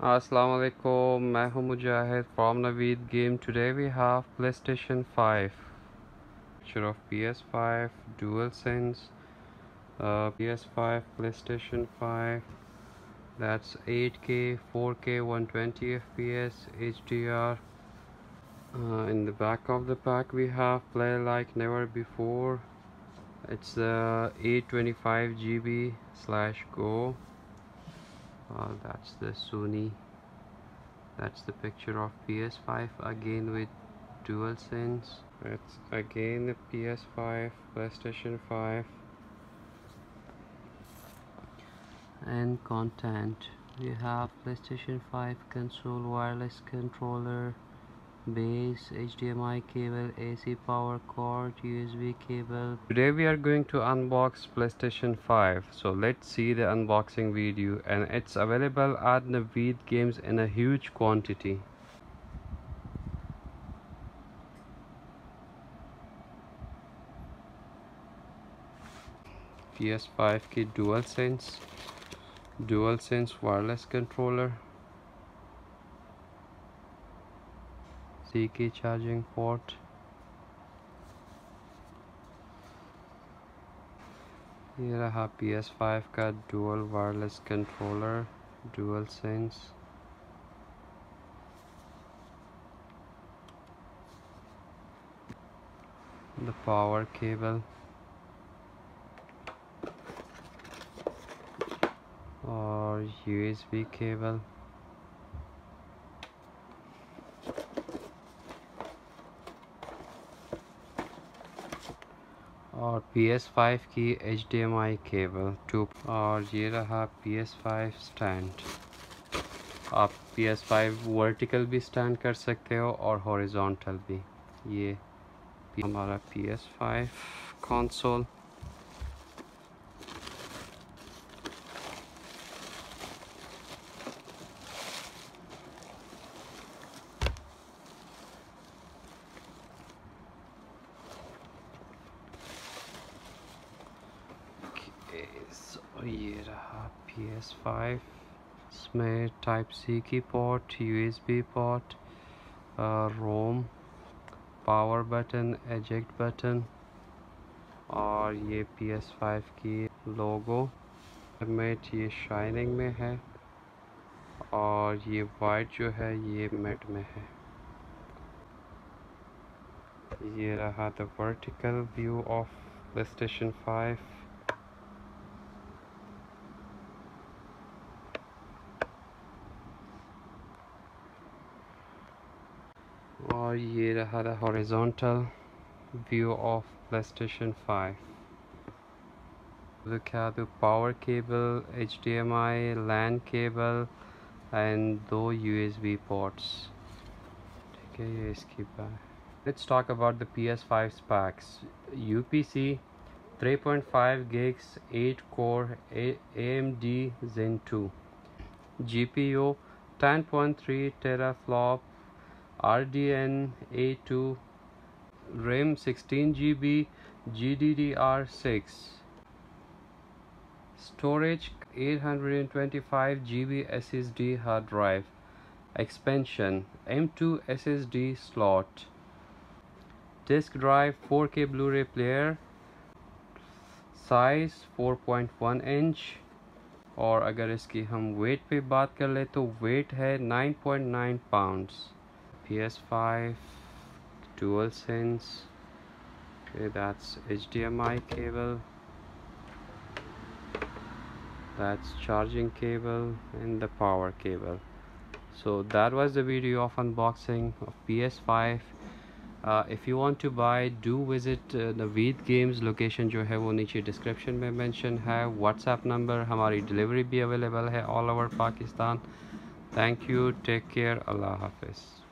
Assalamu alaikum, मैं हूँ Mujahid from Naveed Game. Today we have PlayStation 5. Picture of PS5, DualSense, PS5, PlayStation 5. That's 8K, 4K, 120 FPS, HDR. In the back of the pack we have Play Like Never Before. It's 825 GB/Go. That's the Sony. That's the picture of PS5 again with DualSense. It's again the PS5, PlayStation 5, and content. We have PlayStation 5 console, wireless controller, base, HDMI cable, AC power cord, USB cable. Today we are going to unbox PlayStation 5. So let's see the unboxing video, and it's available at Naveed Games in a huge quantity. PS5 की DualSense wireless controller, C की charging port, ये रहा PS5 का dual wireless controller DualSense, the power cable और USB cable, और PS5 की HDMI cable 2, और ये रहा PS5 स्टैंड. आप PS5 वर्टिकल भी स्टैंड कर सकते हो और हॉरिजॉन्टल भी. ये हमारा PS5 कंसोल. So ये रहा PS5. इसमें टाइप सी की पोर्ट, USB पोर्ट, रोम, पावर बटन, एजेक्ट बटन, और ये PS5 की लोगो. मैट ये शाइनिंग में है और ये वाइट जो है ये मैट में है. ये रहा the vertical view of PlayStation 5. और ये रहा the horizontal view of PlayStation 5. दिखा दो power cable, HDMI, LAN cable and 2 USB ports. ठीक है, ये इसकी बात. Let's talk about the PS5 specs. UPC 3.5 gigs, 8 core, AMD Zen 2. GPU 10.3 teraflop, RDNA2, RAM 16 GB, GDDR6. Storage 825 GB SSD hard drive. Expansion M2 SSD slot. Disk drive 4K Blu-ray player. Size 4.1 inch. और अगर इसकी हम wait पे बात कर ले तो wait है 9.9 pounds. PS5 DualSense. Okay, that's HDMI cable. That's charging cable and the power cable. So that was the video of unboxing of PS5. If you want to buy, do visit Naveed Games. Location जो है वो नीचे description में mention है. WhatsApp number, हमारी delivery भी available है all over Pakistan. Thank you, take care, अल्लाह हाफिज़.